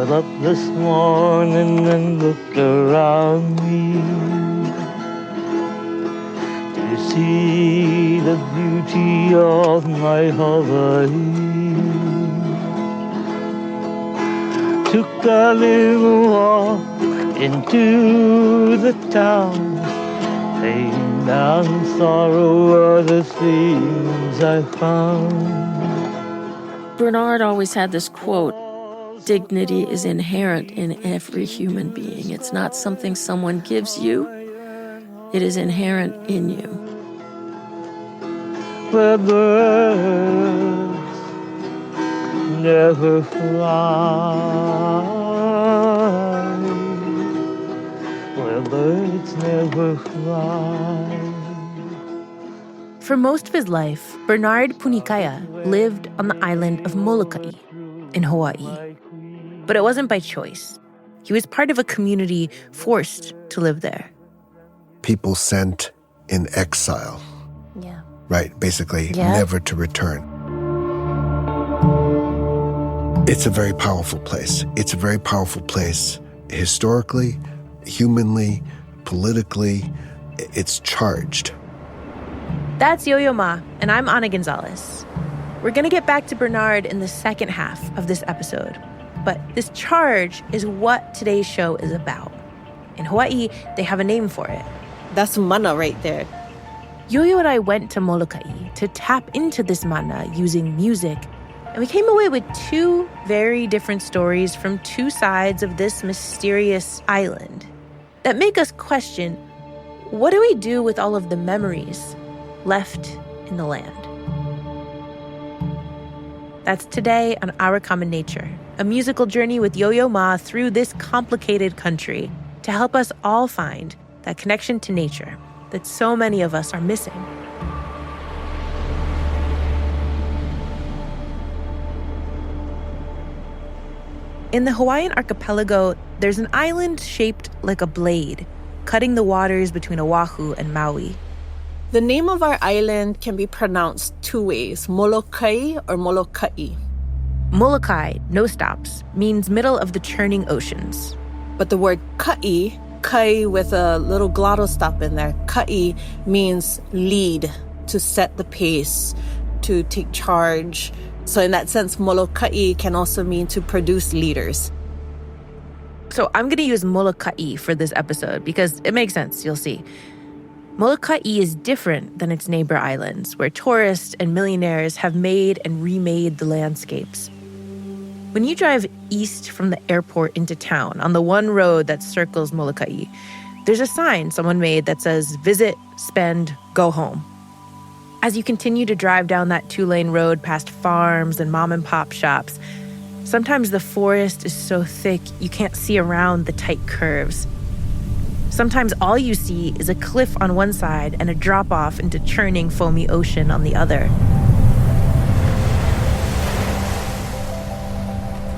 Got up this morning and looked around me to see the beauty of my Hawaii. Took a little walk into the town. Pain and sorrow were the things I found. Bernard always had this quote, "Dignity is inherent in every human being. It's not something someone gives you. It is inherent in you." Where birds never fly. Where birds never fly. For most of his life, Bernard Punikaya lived on the island of Molokaʻi in Hawaii. But it wasn't by choice. He was part of a community forced to live there. People sent in exile. Yeah. Right, basically Yeah. never to return. It's a very powerful place. It's a very powerful place historically, humanly, politically. It's charged. That's Yo-Yo Ma, and I'm Ana González. We're going to get back to Bernard in the second half of this episode. But this charge is what today's show is about. In Hawaii, they have a name for it. That's mana right there. Yo-Yo and I went to Molokaʻi to tap into this mana using music. And we came away with two very different stories from two sides of this mysterious island that make us question, what do we do with all of the memories left in the land? That's today on Our Common Nature, a musical journey with Yo-Yo Ma through this complicated country to help us all find that connection to nature that so many of us are missing. In the Hawaiian archipelago, there's an island shaped like a blade, cutting the waters between Oahu and Maui. The name of our island can be pronounced two ways, Molokaʻi or Molokaʻi. Molokai, no stops, means middle of the churning oceans. But the word kaʻi, kai with a little glottal stop in there, kaʻi means lead, to set the pace, to take charge. So in that sense, Molokaʻi can also mean to produce leaders. So I'm going to use Molokaʻi for this episode because it makes sense, you'll see. Molokaʻi is different than its neighbor islands, where tourists and millionaires have made and remade the landscapes. When you drive east from the airport into town on the one road that circles Molokaʻi, there's a sign someone made that says, "Visit, spend, go home." As you continue to drive down that two-lane road past farms and mom-and-pop shops, sometimes the forest is so thick you can't see around the tight curves. Sometimes all you see is a cliff on one side and a drop-off into churning, foamy ocean on the other.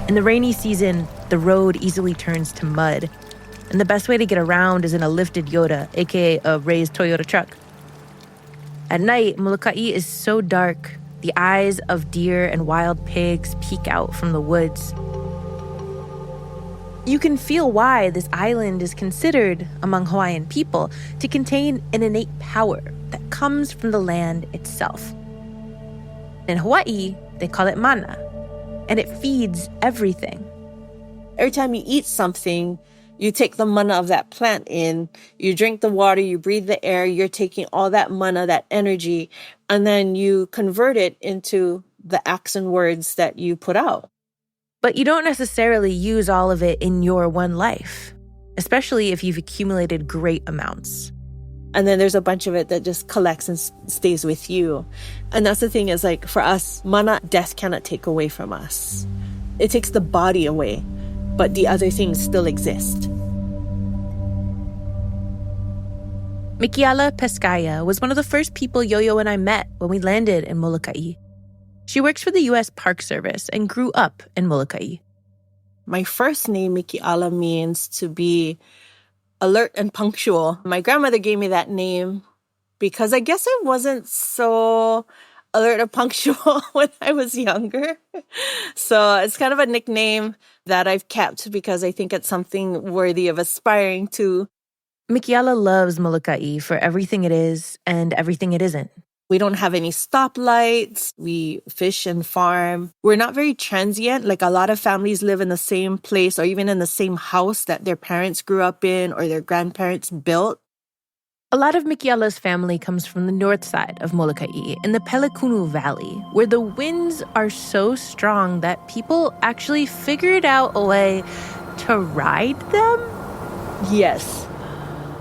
In the rainy season, the road easily turns to mud, and the best way to get around is in a lifted Yoda, aka a raised Toyota truck. At night, Molokaʻi is so dark, the eyes of deer and wild pigs peek out from the woods. You can feel why this island is considered, among Hawaiian people, to contain an innate power that comes from the land itself. In Hawaii, they call it mana, and it feeds everything. Every time you eat something, you take the mana of that plant in, you drink the water, you breathe the air, you're taking all that mana, that energy, and then you convert it into the acts and words that you put out. But you don't necessarily use all of it in your one life, especially if you've accumulated great amounts. And then there's a bunch of it that just collects and stays with you. And that's the thing is, like, for us, mana, death cannot take away from us. It takes the body away, but the other things still exist. Mikiala Peskaya was one of the first people Yo-Yo and I met when we landed in Molokaʻi. She works for the U.S. Park Service and grew up in Molokaʻi. My first name, Mikiala, means to be alert and punctual. My grandmother gave me that name because I guess I wasn't so alert or punctual when I was younger. So it's kind of a nickname that I've kept because I think it's something worthy of aspiring to. Mikiala loves Molokaʻi for everything it is and everything it isn't. We don't have any stoplights. We fish and farm. We're not very transient. Like a lot of families live in the same place or even in the same house that their parents grew up in or their grandparents built. A lot of Mikiala's family comes from the north side of Molokaʻi in the Pelekunu Valley, where the winds are so strong that people actually figured out a way to ride them? Yes.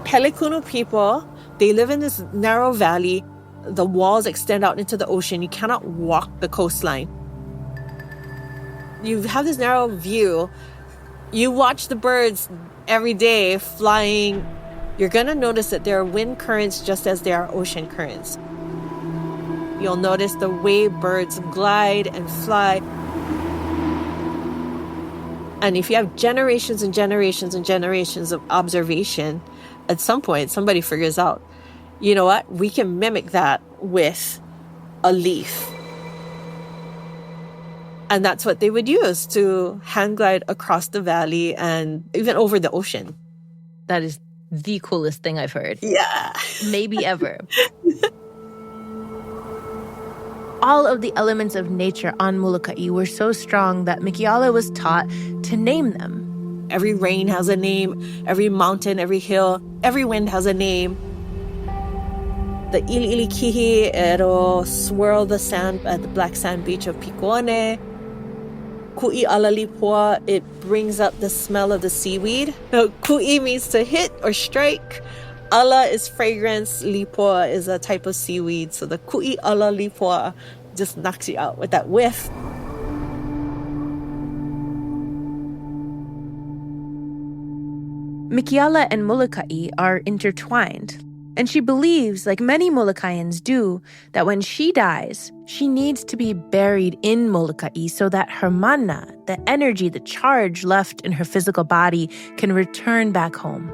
Pelekunu people, they live in this narrow valley. The walls extend out into the ocean. You cannot walk the coastline. You have this narrow view. You watch the birds every day flying. You're going to notice that there are wind currents just as there are ocean currents. You'll notice the way birds glide and fly. And if you have generations and generations and generations of observation, at some point, somebody figures out, you know what? We can mimic that with a leaf. And that's what they would use to hang glide across the valley and even over the ocean. That is the coolest thing I've heard. Yeah. Maybe ever. All of the elements of nature on Molokaʻi were so strong that Mikiala was taught to name them. Every rain has a name, every mountain, every hill, every wind has a name. The iliʻilikihi, it'll swirl the sand at the black sand beach of Pikuane. Ku'i ala lipua, it brings up the smell of the seaweed. Ku'i means to hit or strike. Ala is fragrance. Lipua is a type of seaweed. So the ku'i ala lipua just knocks you out with that whiff. Mikiala and Molokaʻi are intertwined. And she believes, like many Molokaʻians do, that when she dies, she needs to be buried in Molokaʻi so that her mana, the energy, the charge left in her physical body, can return back home.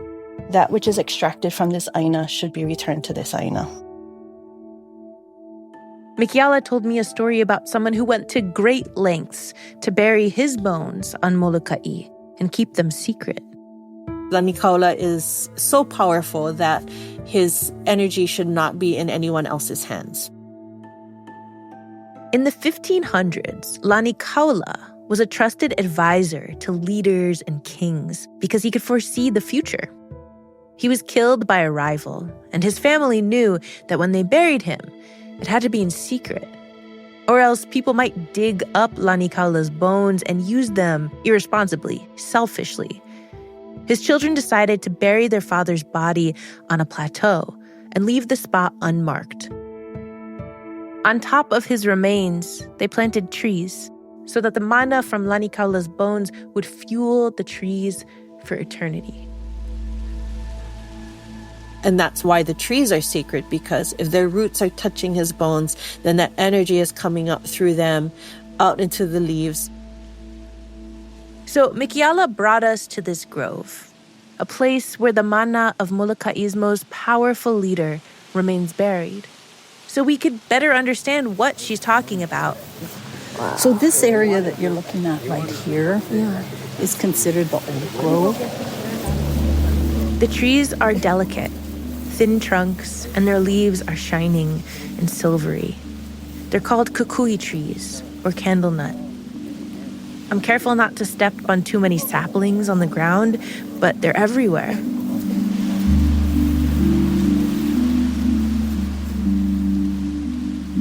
That which is extracted from this aina should be returned to this aina. Mikiala told me a story about someone who went to great lengths to bury his bones on Molokaʻi and keep them secret. Lani Kaula is so powerful that his energy should not be in anyone else's hands. In the 1500s, Lani Kaula was a trusted advisor to leaders and kings because he could foresee the future. He was killed by a rival, and his family knew that when they buried him, it had to be in secret. Or else people might dig up Lani Kaula's bones and use them irresponsibly, selfishly. His children decided to bury their father's body on a plateau and leave the spot unmarked. On top of his remains, they planted trees so that the mana from Lani Kaula's bones would fuel the trees for eternity. And that's why the trees are sacred, because if their roots are touching his bones, then that energy is coming up through them, out into the leaves. So Mikiala brought us to this grove, a place where the mana of Molokaʻi's most powerful leader remains buried, so we could better understand what she's talking about. Wow. So this area that you're looking at right here is considered the old grove. The trees are delicate, thin trunks, and their leaves are shining and silvery. They're called kukui trees, or candlenut. I'm careful not to step on too many saplings on the ground, but they're everywhere.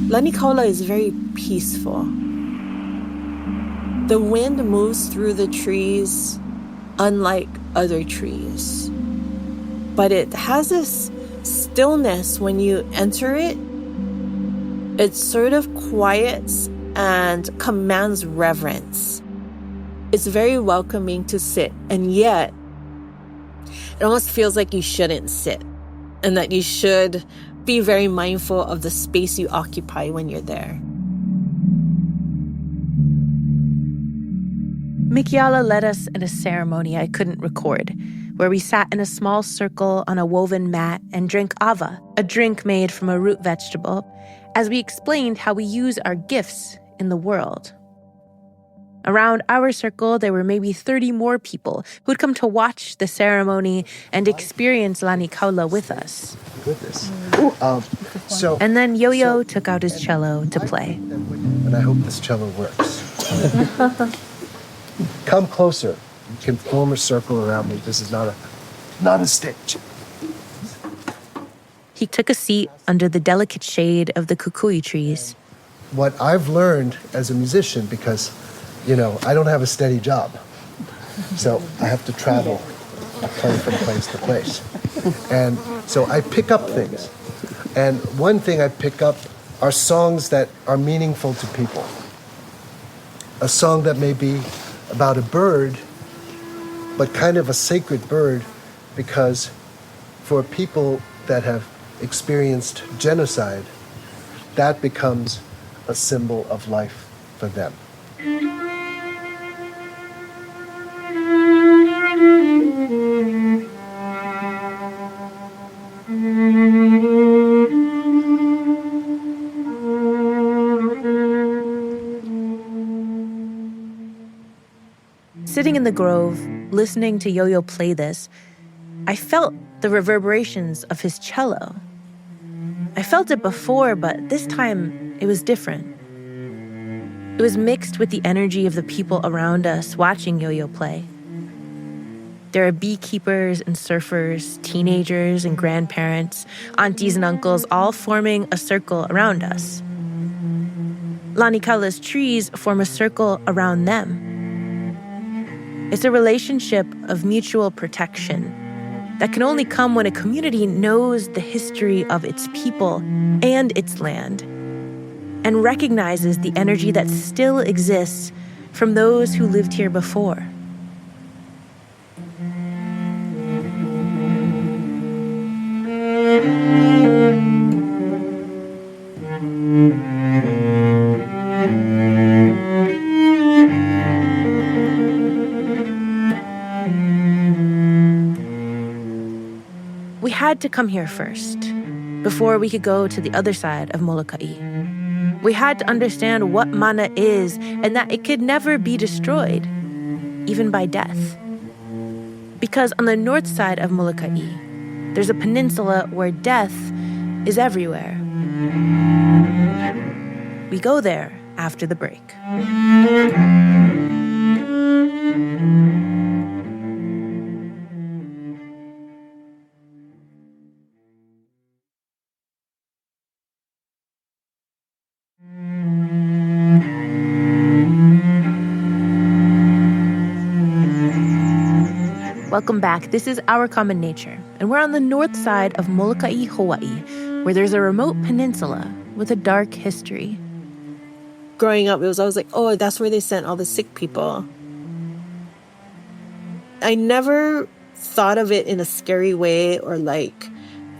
Lani Kaula is very peaceful. The wind moves through the trees unlike other trees. But it has this stillness when you enter it. It sort of quiets and commands reverence. It's very welcoming to sit, and yet it almost feels like you shouldn't sit and that you should be very mindful of the space you occupy when you're there. Mikiala led us in a ceremony I couldn't record, where we sat in a small circle on a woven mat and drank ava, a drink made from a root vegetable, as we explained how we use our gifts in the world. Around our circle, there were maybe 30 more people who'd come to watch the ceremony and experience Lani Kaula with us. Goodness. And then Yo-Yo took out his cello to play. And I hope this cello works. Come closer. You can form a circle around me. This is not a stage. He took a seat under the delicate shade of the kukui trees. What I've learned as a musician, because, I don't have a steady job. So I have to travel. I play from place to place. And so I pick up things. And one thing I pick up are songs that are meaningful to people. A song that may be about a bird, but kind of a sacred bird, because for people that have experienced genocide, that becomes a symbol of life for them. Sitting in the grove, listening to Yo-Yo play this, I felt the reverberations of his cello. I felt it before, but this time it was different. It was mixed with the energy of the people around us watching Yo-Yo play. There are beekeepers and surfers, teenagers and grandparents, aunties and uncles, all forming a circle around us. Lani Kaula's trees form a circle around them. It's a relationship of mutual protection that can only come when a community knows the history of its people and its land and recognizes the energy that still exists from those who lived here before. We had to come here first, before we could go to the other side of Molokaʻi. We had to understand what mana is and that it could never be destroyed, even by death. Because on the north side of Molokaʻi, there's a peninsula where death is everywhere. We go there after the break. Welcome back. This is Our Common Nature, and we're on the north side of Molokaʻi, Hawaii, where there's a remote peninsula with a dark history. Growing up, it was always like, oh, that's where they sent all the sick people. I never thought of it in a scary way or like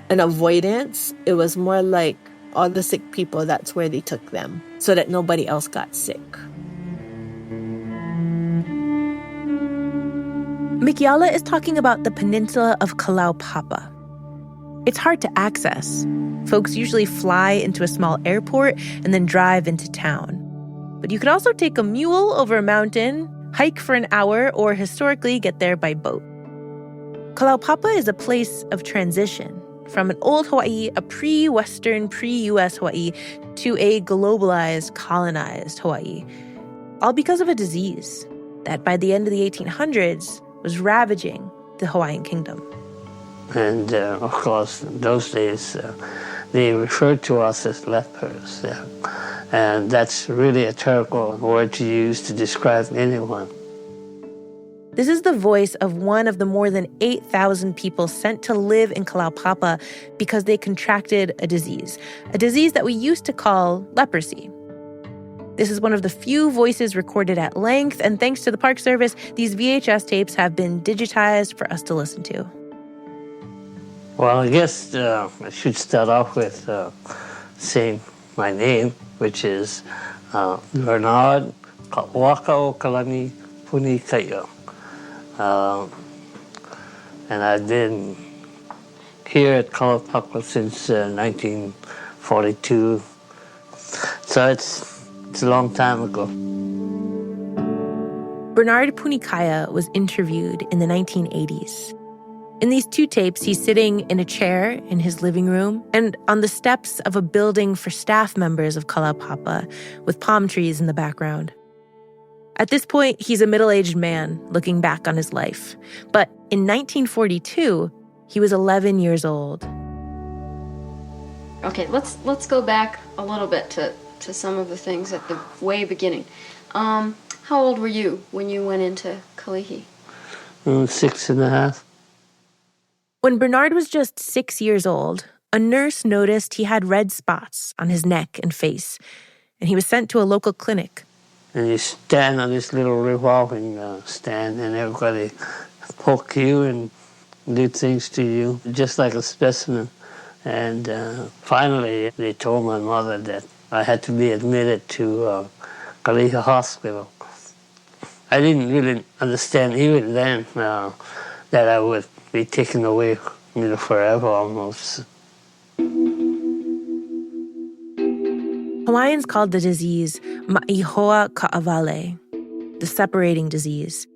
an avoidance. It was more like all the sick people, that's where they took them so that nobody else got sick. Mikiala is talking about the peninsula of Kalaupapa. It's hard to access. Folks usually fly into a small airport and then drive into town. But you could also take a mule over a mountain, hike for an hour, or historically get there by boat. Kalaupapa is a place of transition from an old Hawaii, a pre-Western, pre-US Hawaii, to a globalized, colonized Hawaii, all because of a disease that by the end of the 1800s was ravaging the Hawaiian kingdom. And of course, in those days, they referred to us as lepers. And that's really a terrible word to use to describe anyone. This is the voice of one of the more than 8,000 people sent to live in Kalaupapa because they contracted a disease that we used to call leprosy. This is one of the few voices recorded at length, and thanks to the Park Service, these VHS tapes have been digitized for us to listen to. Well, I guess I should start off with saying my name, which is Bernard Wakao Kalani Puni Kaio. And I've been here at Kalaupapa since 1942. So it's a long time ago. Bernard Punikaya was interviewed in the 1980s. In these two tapes, he's sitting in a chair in his living room and on the steps of a building for staff members of Kalaupapa with palm trees in the background. At this point, he's a middle-aged man looking back on his life. But in 1942, he was 11 years old. Okay, let's go back a little bit to some of the things at the way beginning. How old were you when you went into Kalihi? 6.5. When Bernard was just 6 years old, a nurse noticed he had red spots on his neck and face, and he was sent to a local clinic. And you stand on this little revolving stand, and everybody poke you and do things to you, just like a specimen. And finally, they told my mother that I had to be admitted to Kalihi Hospital. I didn't really understand even then that I would be taken away, forever almost. Hawaiians called the disease ma'ihoa ka'avale, the separating disease.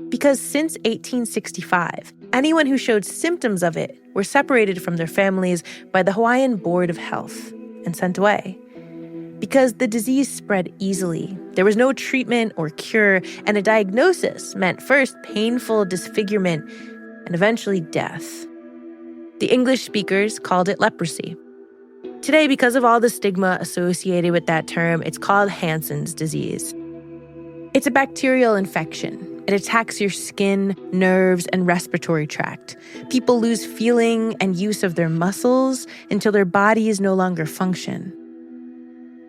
Because since 1865, anyone who showed symptoms of it were separated from their families by the Hawaiian Board of Health and sent away. Because the disease spread easily, there was no treatment or cure, and a diagnosis meant first painful disfigurement and eventually death. The English speakers called it leprosy. Today, because of all the stigma associated with that term, it's called Hansen's disease. It's a bacterial infection. It attacks your skin, nerves, and respiratory tract. People lose feeling and use of their muscles until their bodies no longer function.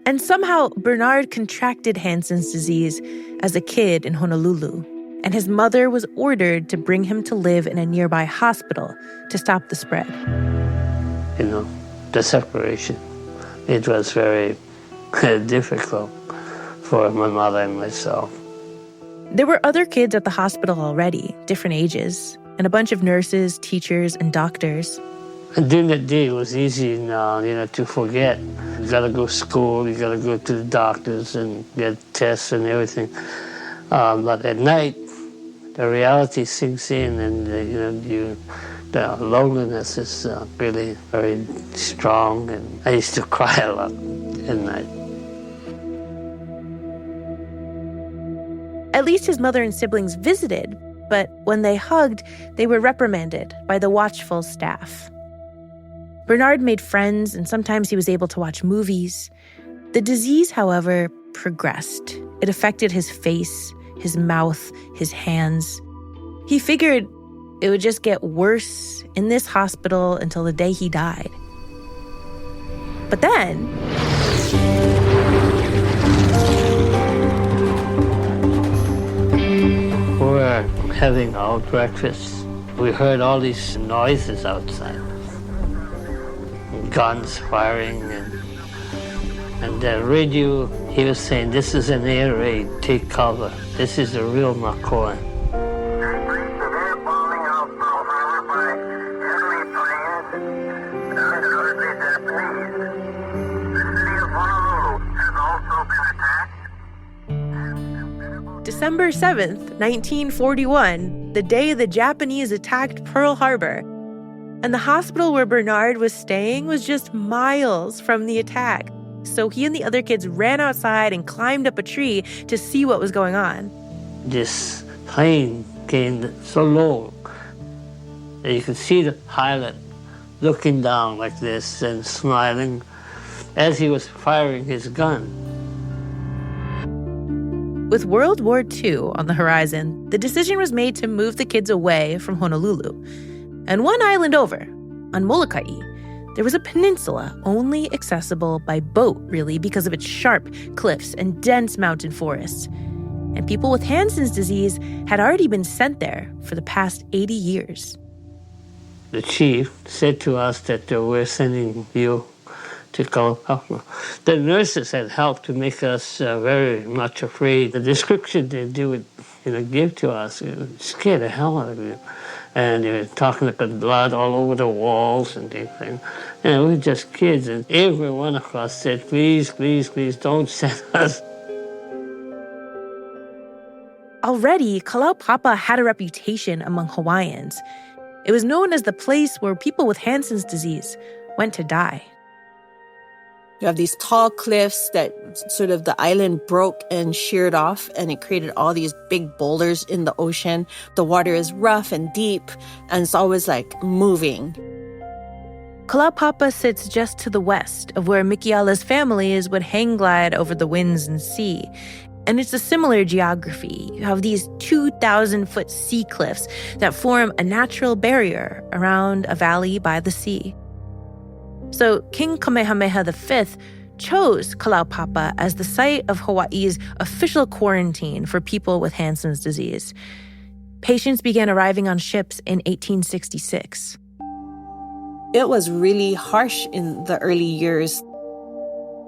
And somehow, Bernard contracted Hansen's disease as a kid in Honolulu, and his mother was ordered to bring him to live in a nearby hospital to stop the spread. The separation, it was very difficult for my mother and myself. There were other kids at the hospital already, different ages, and a bunch of nurses, teachers, and doctors. And during the day, it was easy to forget. You gotta go to school, you gotta go to the doctors and get tests and everything. But at night, the reality sinks in, and the loneliness is really very strong. And I used to cry a lot at night. At least his mother and siblings visited, but when they hugged, they were reprimanded by the watchful staff. Bernard made friends, and sometimes he was able to watch movies. The disease, however, progressed. It affected his face, his mouth, his hands. He figured it would just get worse in this hospital until the day he died. But then... we were having our breakfast. We heard all these noises outside. Guns firing, and the radio, he was saying, "This is an air raid, take cover. This is a real McCoy." December 7th, 1941, the day the Japanese attacked Pearl Harbor. And the hospital where Bernard was staying was just miles from the attack. So he and the other kids ran outside and climbed up a tree to see what was going on. This plane came so low that you could see the pilot looking down like this and smiling as he was firing his gun. With World War II on the horizon, the decision was made to move the kids away from Honolulu. And one island over, on Molokaʻi, there was a peninsula only accessible by boat, really, because of its sharp cliffs and dense mountain forests. And people with Hansen's disease had already been sent there for the past 80 years. The chief said to us that we're sending you to Kalaupapa. The nurses had helped to make us very much afraid. The description they would give to us, it scared the hell out of you. And they were talking about blood all over the walls and everything. And we were just kids, and every one of us said, please, please, please, don't send us. Already, Kalaupapa had a reputation among Hawaiians. It was known as the place where people with Hansen's disease went to die. You have these tall cliffs that sort of the island broke and sheared off, and it created all these big boulders in the ocean. The water is rough and deep, and it's always like moving. Kalaupapa sits just to the west of where Mikiala's families would hang glide over the winds and sea. And it's a similar geography. You have these 2,000-foot sea cliffs that form a natural barrier around a valley by the sea. So King Kamehameha V chose Kalaupapa as the site of Hawaii's official quarantine for people with Hansen's disease. Patients began arriving on ships in 1866. It was really harsh in the early years.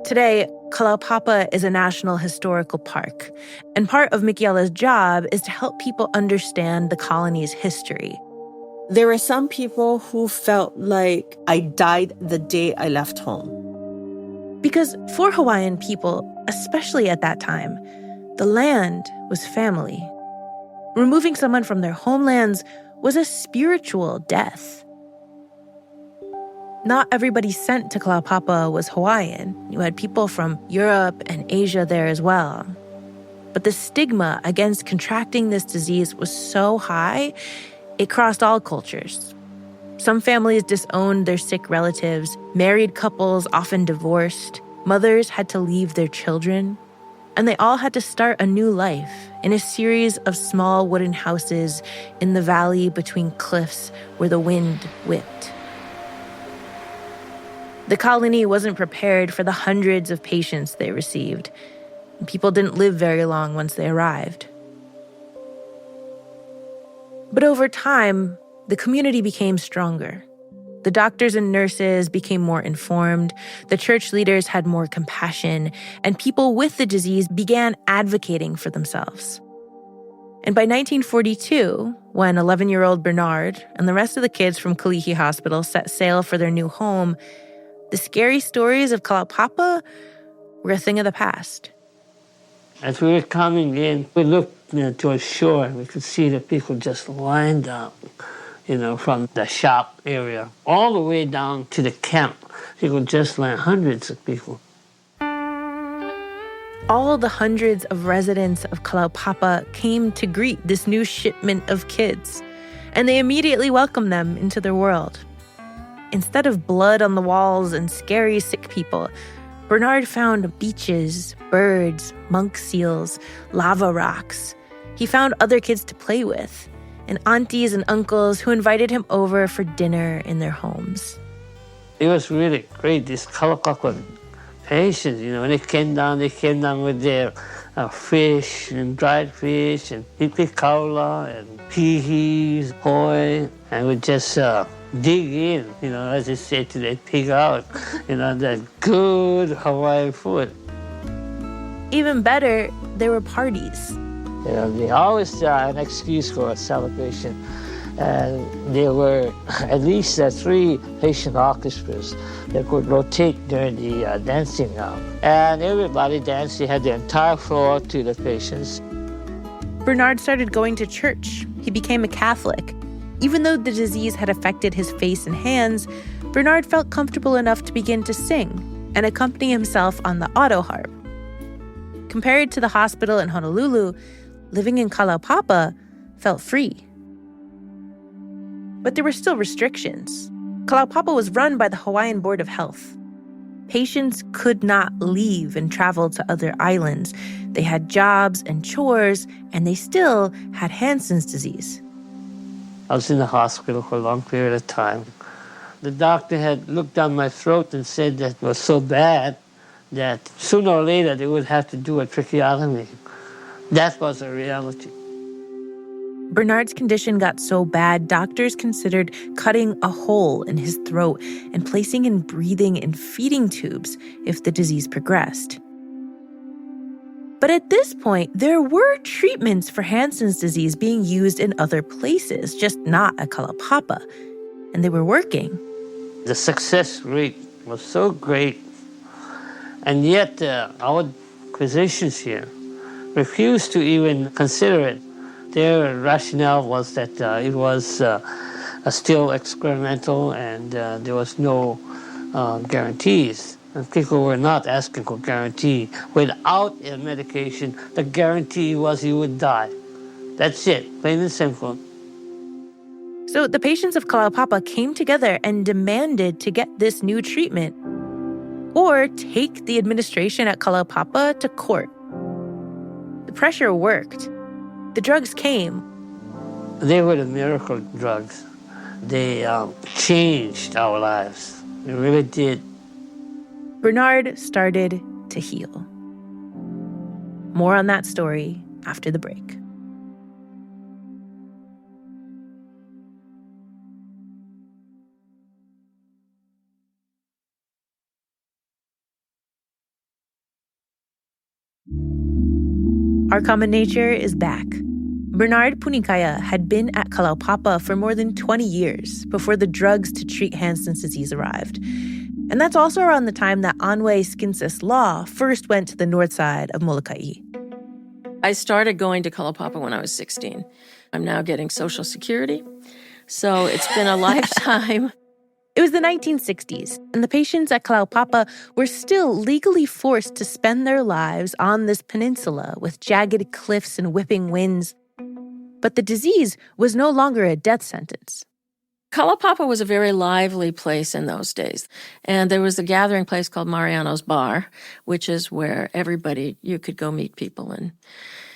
Today, Kalaupapa is a national historical park, and part of Mikiala's job is to help people understand the colony's history. There were some people who felt like I died the day I left home. Because for Hawaiian people, especially at that time, the land was family. Removing someone from their homelands was a spiritual death. Not everybody sent to Kalaupapa was Hawaiian. You had people from Europe and Asia there as well. But the stigma against contracting this disease was so high, it crossed all cultures. Some families disowned their sick relatives. Married couples often divorced. Mothers had to leave their children. And they all had to start a new life in a series of small wooden houses in the valley between cliffs where the wind whipped. The colony wasn't prepared for the hundreds of patients they received. And people didn't live very long once they arrived. But over time, the community became stronger. The doctors and nurses became more informed, the church leaders had more compassion, and people with the disease began advocating for themselves. And by 1942, when 11-year-old Bernard and the rest of the kids from Kalihi Hospital set sail for their new home, the scary stories of Kalaupapa were a thing of the past. As we were coming in, we looked towards shore, and we could see the people just lined up, from the shop area all the way down to the camp. People just lined, hundreds of people. All the hundreds of residents of Kalaupapa came to greet this new shipment of kids, and they immediately welcomed them into their world. Instead of blood on the walls and scary sick people, Bernard found beaches, birds, monk seals, lava rocks. He found other kids to play with, and aunties and uncles who invited him over for dinner in their homes. It was really great, these Kalaupapa patients, when they came down with their fish and dried fish and pipikaula and pihis, poi, and we just dig in, as they say today, pig out, that good Hawaiian food. Even better, there were parties. They always an excuse for a celebration. And there were at least 3 patient orchestras that would rotate during the dancing now. And everybody danced. They had the entire floor to the patients. Bernard started going to church. He became a Catholic. Even though the disease had affected his face and hands, Bernard felt comfortable enough to begin to sing and accompany himself on the auto harp. Compared to the hospital in Honolulu, living in Kalaupapa felt free. But there were still restrictions. Kalaupapa was run by the Hawaiian Board of Health. Patients could not leave and travel to other islands. They had jobs and chores, and they still had Hansen's disease. I was in the hospital for a long period of time. The doctor had looked down my throat and said that it was so bad that sooner or later they would have to do a tracheotomy. That was a reality. Bernard's condition got so bad, doctors considered cutting a hole in his throat and placing in breathing and feeding tubes if the disease progressed. But at this point, there were treatments for Hansen's disease being used in other places, just not at Kalaupapa. And they were working. The success rate was so great, and yet our physicians here refused to even consider it. Their rationale was that it was still experimental and there was no guarantees. And people were not asking for guarantee. Without a medication, the guarantee was you would die. That's it, plain and simple. So the patients of Kalaupapa came together and demanded to get this new treatment or take the administration at Kalaupapa to court. The pressure worked. The drugs came. They were the miracle drugs. They changed our lives. They really did. Bernard started to heal. More on that story after the break. Our Common Nature is back. Bernard Punikaya had been at Kalaupapa for more than 20 years before the drugs to treat Hansen's disease arrived. And that's also around the time that Anwe Skinsis Law first went to the north side of Molokaʻi. I started going to Kalaupapa when I was 16. I'm now getting Social Security, so it's been a lifetime. It was the 1960s, and the patients at Kalaupapa were still legally forced to spend their lives on this peninsula with jagged cliffs and whipping winds. But the disease was no longer a death sentence. Kalaupapa was a very lively place in those days. And there was a gathering place called Mariano's Bar, which is where you could go meet people. And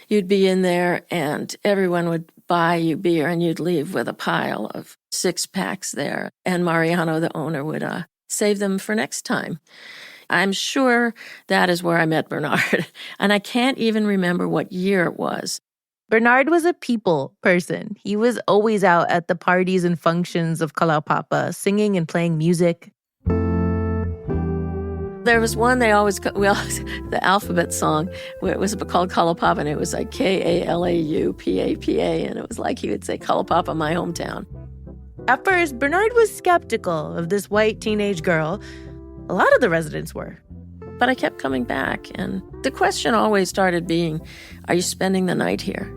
you'd be in there and everyone would buy you beer and you'd leave with a pile of 6-packs there. And Mariano, the owner, would save them for next time. I'm sure that is where I met Bernard. And I can't even remember what year it was. Bernard was a people person. He was always out at the parties and functions of Kalaupapa, singing and playing music. There was one the alphabet song, where it was called Kalaupapa, and it was like Kalaupapa, and it was like he would say, Kalaupapa, my hometown. At first, Bernard was skeptical of this white teenage girl. A lot of the residents were. But I kept coming back, and the question always started being, are you spending the night here?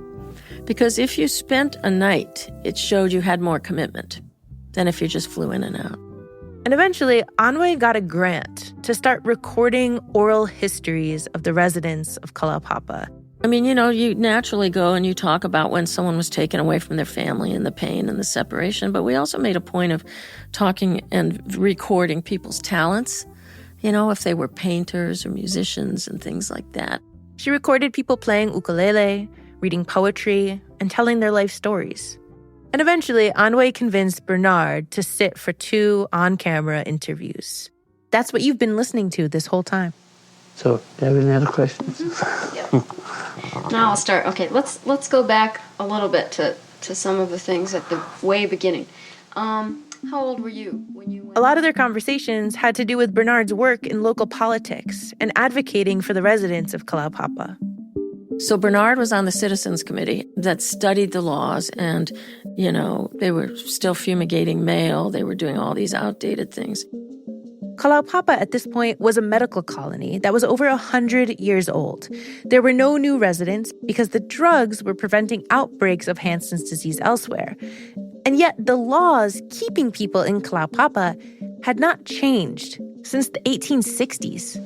Because if you spent a night, it showed you had more commitment than if you just flew in and out. And eventually, Anwe got a grant to start recording oral histories of the residents of Kalaupapa. I mean, you naturally go and you talk about when someone was taken away from their family and the pain and the separation, but we also made a point of talking and recording people's talents. If they were painters or musicians and things like that. She recorded people playing ukulele, reading poetry, and telling their life stories. And eventually, Anwe convinced Bernard to sit for 2 on-camera interviews. That's what you've been listening to this whole time. So, do you have any other questions? Yeah. Now I'll start. Okay, let's go back a little bit to some of the things at the way beginning. How old were you when you went? A lot of their conversations had to do with Bernard's work in local politics and advocating for the residents of Kalaupapa. So Bernard was on the Citizens Committee that studied the laws and, they were still fumigating mail. They were doing all these outdated things. Kalaupapa at this point was a medical colony that was over 100 years old. There were no new residents because the drugs were preventing outbreaks of Hansen's disease elsewhere. And yet the laws keeping people in Kalaupapa had not changed since the 1860s.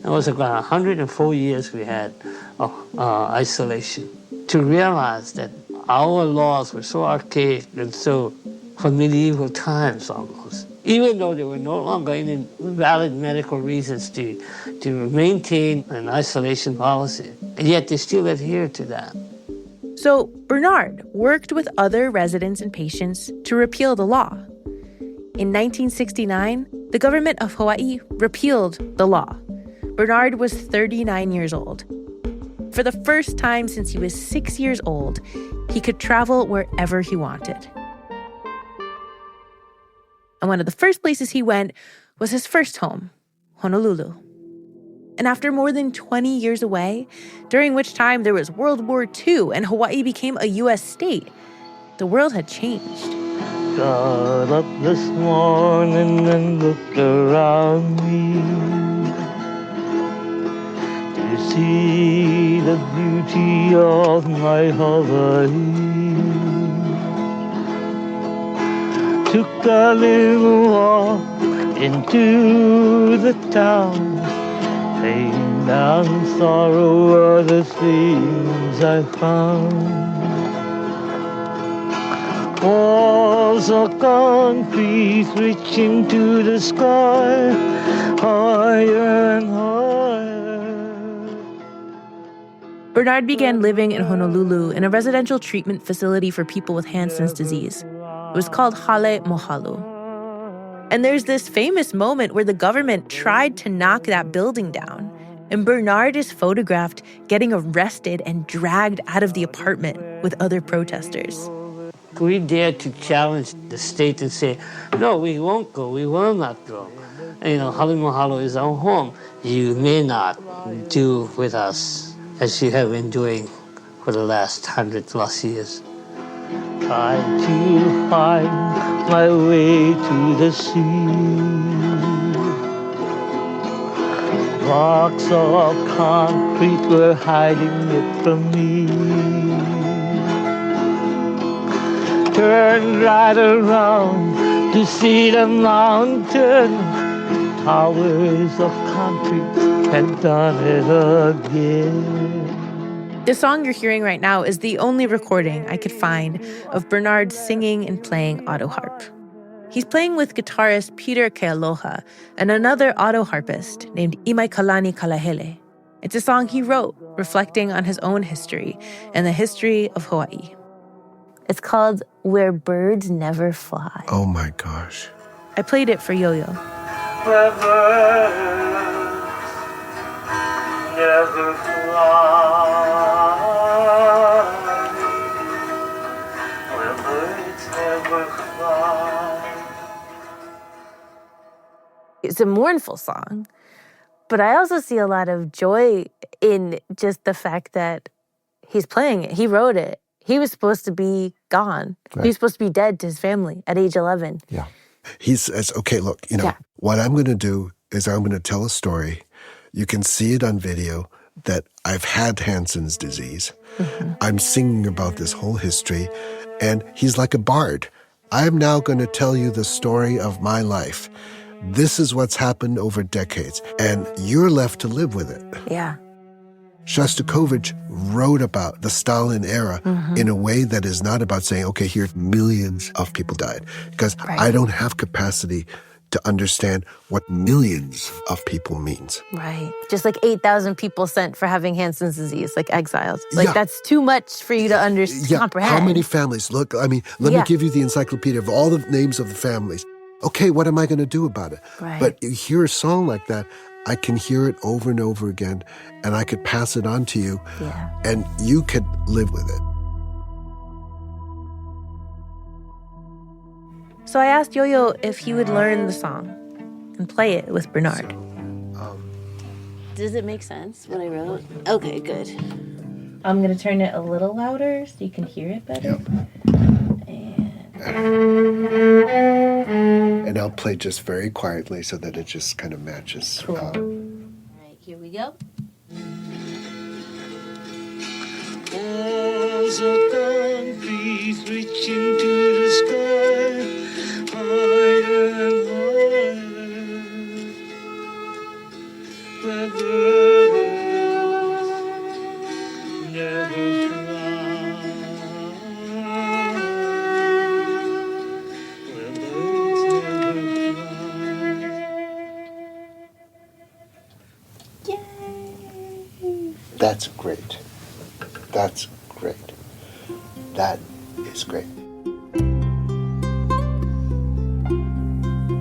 It was about 104 years we had of isolation. To realize that our laws were so archaic and so from medieval times almost, even though there were no longer any valid medical reasons to maintain an isolation policy, and yet they still adhere to that. So Bernard worked with other residents and patients to repeal the law. In 1969, the government of Hawaii repealed the law. Bernard was 39 years old. For the first time since he was 6 years old, he could travel wherever he wanted. And one of the first places he went was his first home, Honolulu. And after more than 20 years away, during which time there was World War II and Hawaii became a U.S. state, the world had changed. Got up this morning and looked around me to see the beauty of my Hawaii. Took a little walk into the town. Pain and sorrow were the things I found. Walls of concrete reaching to the sky, higher and higher. Bernard began living in Honolulu in a residential treatment facility for people with Hansen's disease. It was called Hale Mohalu. And there's this famous moment where the government tried to knock that building down, and Bernard is photographed getting arrested and dragged out of the apartment with other protesters. We dared to challenge the state and say, no, we won't go, we will not go. And, Hale Mohalu is our home. You may not do with us as you have been doing for the last 100+ years. Trying to find my way to the sea. Blocks of concrete were hiding it from me. Turned right around to see the mountain. Towers of concrete had done it again. The song you're hearing right now is the only recording I could find of Bernard singing and playing auto harp. He's playing with guitarist Peter Kealoha and another auto harpist named Imaikalani Kalahele. It's a song he wrote, reflecting on his own history and the history of Hawaii. It's called Where Birds Never Fly. Oh my gosh. I played it for Yo-Yo. Where birds never fly. Where birds never fly. It's a mournful song, but I also see a lot of joy in just the fact that he's playing it. He wrote it. He was supposed to be gone. Right. He was supposed to be dead to his family at age 11. Yeah. He says, okay, look, what I'm going to do is I'm going to tell a story. You can see it on video that I've had Hansen's disease. Mm-hmm. I'm singing about this whole history, and he's like a bard. I'm now going to tell you the story of my life. This is what's happened over decades, and you're left to live with it. Yeah. Shostakovich wrote about the Stalin era in a way that is not about saying, okay, here millions of people died. Because I don't have capacity to understand what millions of people means. Right. Just like 8,000 people sent for having Hansen's disease, like exiled. Like that's too much for you to comprehend. How many families? Look, let me give you the encyclopedia of all the names of the families. Okay, what am I going to do about it? Right. But you hear a song like that, I can hear it over and over again, and I could pass it on to you, and you could live with it. So I asked Yo-Yo if he would learn the song and play it with Bernard. Does it make sense what I wrote? Okay, good. I'm going to turn it a little louder so you can hear it better. And I'll play just very quietly so that it just kind of matches. Cool. All right, here we go. Walls of concrete reaching to the sky, higher and higher. Where birds never fly. Where birds never fly. Yay! That's great. That's great. That is great.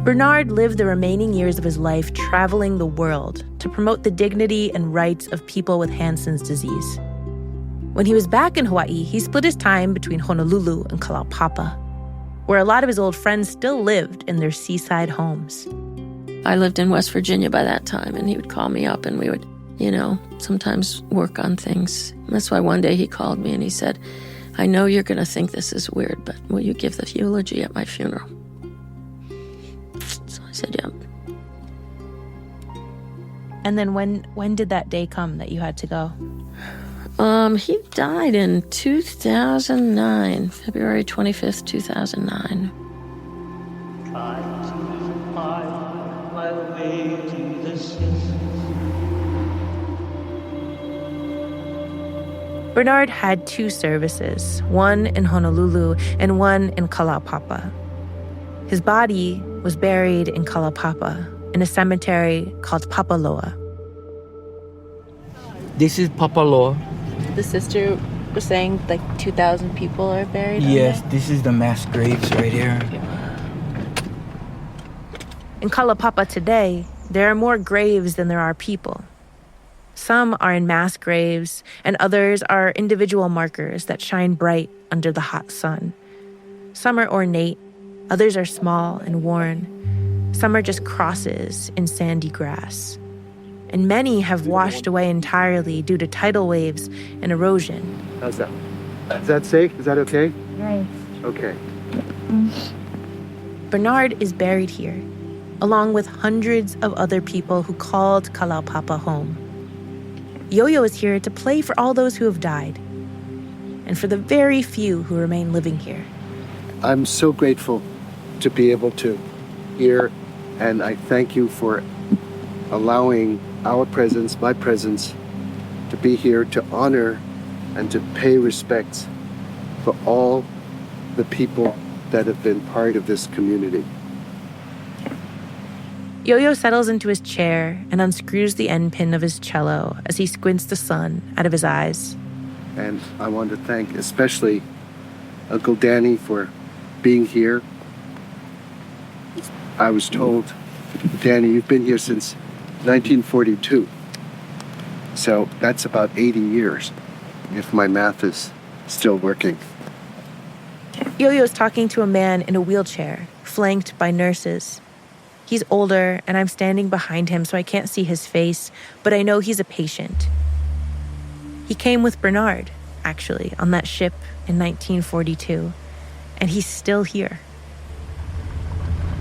Bernard lived the remaining years of his life traveling the world to promote the dignity and rights of people with Hansen's disease. When he was back in Hawaii, he split his time between Honolulu and Kalaupapa, where a lot of his old friends still lived in their seaside homes. I lived in West Virginia by that time, and he would call me up and we would sometimes work on things. That's why one day he called me and he said, I know you're going to think this is weird, but will you give the eulogy at my funeral? So I said, yeah. And then when did that day come that you had to go? He died in 2009, February 25th, 2009. Bernard had 2 services, one in Honolulu and one in Kalaupapa. His body was buried in Kalaupapa in a cemetery called Papaloa. This is Papaloa. The sister was saying 2,000 people are buried. Yes, this is the mass graves right here. In Kalaupapa today, there are more graves than there are people. Some are in mass graves, and others are individual markers that shine bright under the hot sun. Some are ornate, others are small and worn. Some are just crosses in sandy grass. And many have washed away entirely due to tidal waves and erosion. How's that? Is that safe? Is that okay? Right. Okay. Bernard is buried here, along with hundreds of other people who called Kalaupapa home. Yo-Yo is here to play for all those who have died, and for the very few who remain living here. I'm so grateful to be able to hear, and I thank you for allowing our presence, my presence, to be here to honor and to pay respects for all the people that have been part of this community. Yo-Yo settles into his chair and unscrews the end pin of his cello as he squints the sun out of his eyes. And I want to thank especially Uncle Danny for being here. I was told, Danny, you've been here since 1942. So that's about 80 years, if my math is still working. Yo-Yo's talking to a man in a wheelchair, flanked by nurses. He's older, and I'm standing behind him, so I can't see his face, but I know he's a patient. He came with Bernard, actually, on that ship in 1942, and he's still here.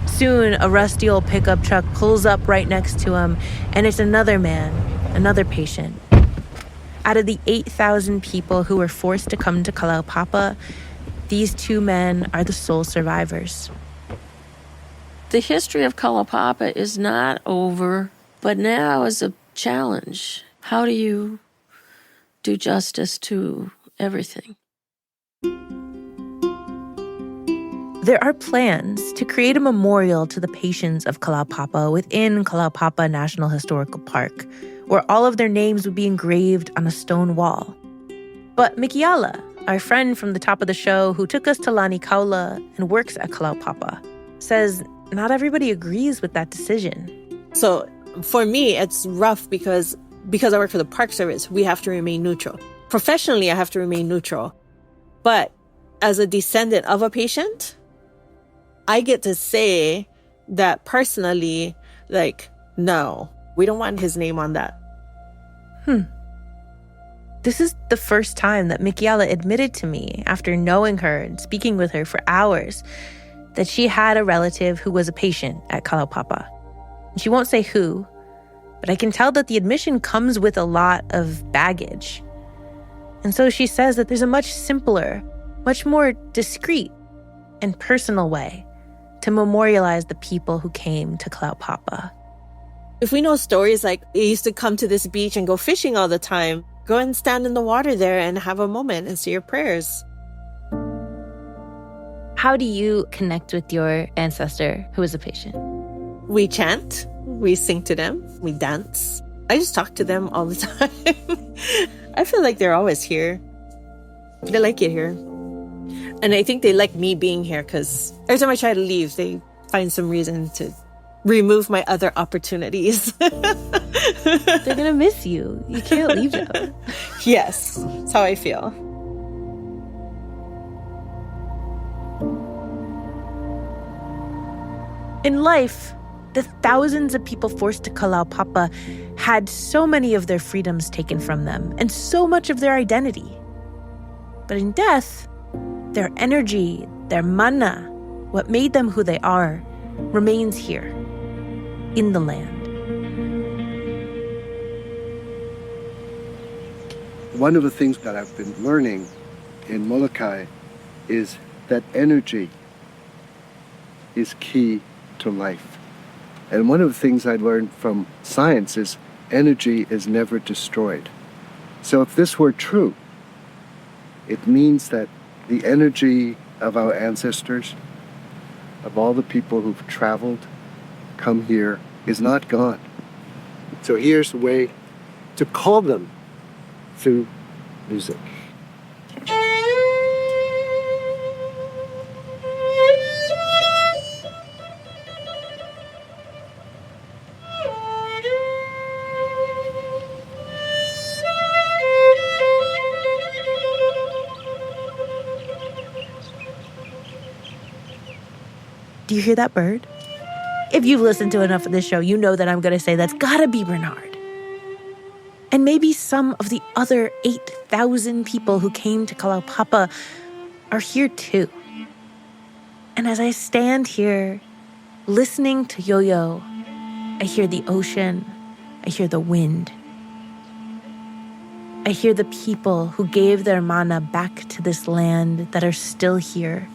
Soon, a rusty old pickup truck pulls up right next to him, and it's another man, another patient. Out of the 8,000 people who were forced to come to Kalaupapa, these 2 men are the sole survivors. The history of Kalaupapa is not over, but now is a challenge. How do you do justice to everything? There are plans to create a memorial to the patients of Kalaupapa within Kalaupapa National Historical Park, where all of their names would be engraved on a stone wall. But Mikiala, our friend from the top of the show who took us to Lani Kaula and works at Kalaupapa, says not everybody agrees with that decision. So for me, it's rough because I work for the Park Service, we have to remain neutral. Professionally, I have to remain neutral. But as a descendant of a patient, I get to say that personally, no, we don't want his name on that. This is the first time that Mikiala admitted to me, after knowing her and speaking with her for hours, that she had a relative who was a patient at Kalaupapa. She won't say who, but I can tell that the admission comes with a lot of baggage. And so she says that there's a much simpler, much more discreet and personal way to memorialize the people who came to Kalaupapa. If we know stories like they used to come to this beach and go fishing all the time, go and stand in the water there and have a moment and say your prayers. How do you connect with your ancestor who was a patient? We chant, we sing to them, we dance. I just talk to them all the time. I feel like they're always here. They like it here. And I think they like me being here because every time I try to leave, they find some reason to remove my other opportunities. They're gonna miss you. You can't leave them. Yes, that's how I feel. In life, The thousands of people forced to Kalaupapa had so many of their freedoms taken from them and so much of their identity. But in death, their energy, their mana, what made them who they are, remains here, in the land. One of the things that I've been learning in Molokaʻi is that energy is key to life. And one of the things I learned from science is energy is never destroyed. So if this were true, it means that the energy of our ancestors, of all the people who've traveled, come here, is not gone. So here's a way to call them through music. Do you hear that bird? If you've listened to enough of this show, you know that I'm going to say that's gotta be Bernard. And maybe some of the other 8,000 people who came to Kalaupapa are here too. And as I stand here listening to Yo-Yo, I hear the ocean, I hear the wind. I hear the people who gave their mana back to this land that are still here.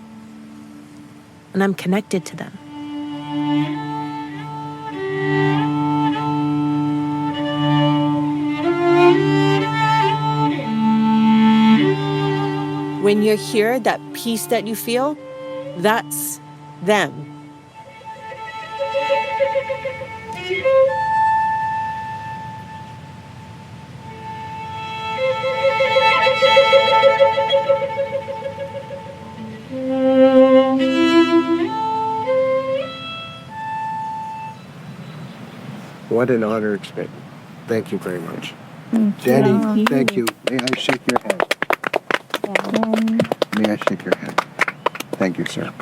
And I'm connected to them. When you're here, that peace that you feel, that's them. What an honor it's been. Thank you very much. Danny, thank you. May I shake your hand? May I shake your hand? Thank you, sir.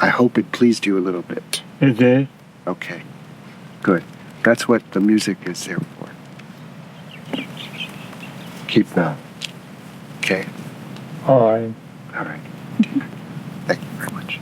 I hope it pleased you a little bit. It did. Okay, good. That's what the music is there for. Keep that. Okay? All right. All right. Thank you very much.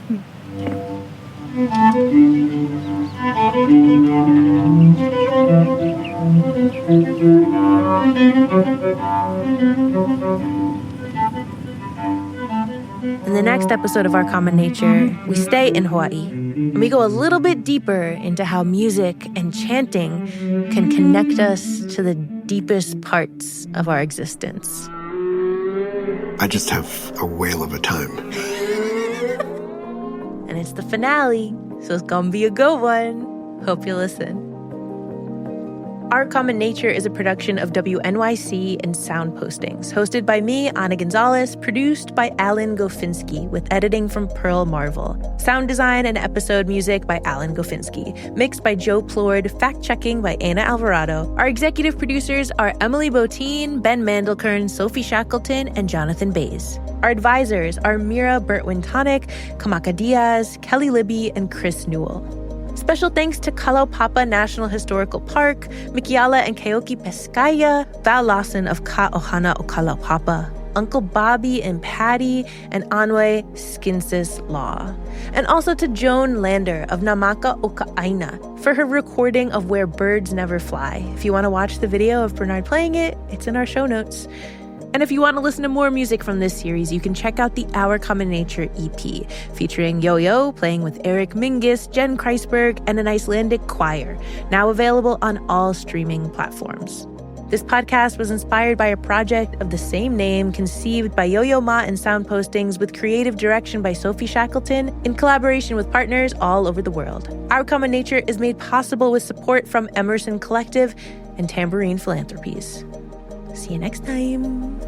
In the next episode of Our Common Nature, we stay in Hawaii, and we go a little bit deeper into how music and chanting can connect us to the deepest parts of our existence. I just have a whale of a time. And it's the finale, so it's gonna be a good one. Hope you listen. Our Common Nature is a production of WNYC and Sound Postings, hosted by me, Ana González, produced by Goffinski, with editing from Pearl Marvell. Sound design and episode music by Goffinski, mixed by Joe Plourde, fact-checking by Ena Alvarado. Our executive producers are Emily Botein, Ben Mandelkern, Sophie Shackleton, and Jonathan Bays. Our advisors are Mira, Burt-Wintonick, Kamaka Diaz, Kelley Libbey, and Chris Newell. Special thanks to Kalaupapa National Historical Park, Mikiala and Keoki Peskaya, Val Lawson of Ka'ohana o Kalaupapa, Uncle Bobby and Patty, and Anwe Skinsis Law. And also to Joan Lander of Namaka o Ka'aina for her recording of Where Birds Never Fly. If you want to watch the video of Bernard playing it, it's in our show notes. And if you want to listen to more music from this series, you can check out the Our Common Nature EP, featuring Yo-Yo playing with Eric Mingus, Jen Kreisberg, and an Icelandic choir, now available on all streaming platforms. This podcast was inspired by a project of the same name conceived by Yo-Yo Ma and Sound Postings with creative direction by Sophie Shackleton in collaboration with partners all over the world. Our Common Nature is made possible with support from Emerson Collective and Tambourine Philanthropies. See you next time.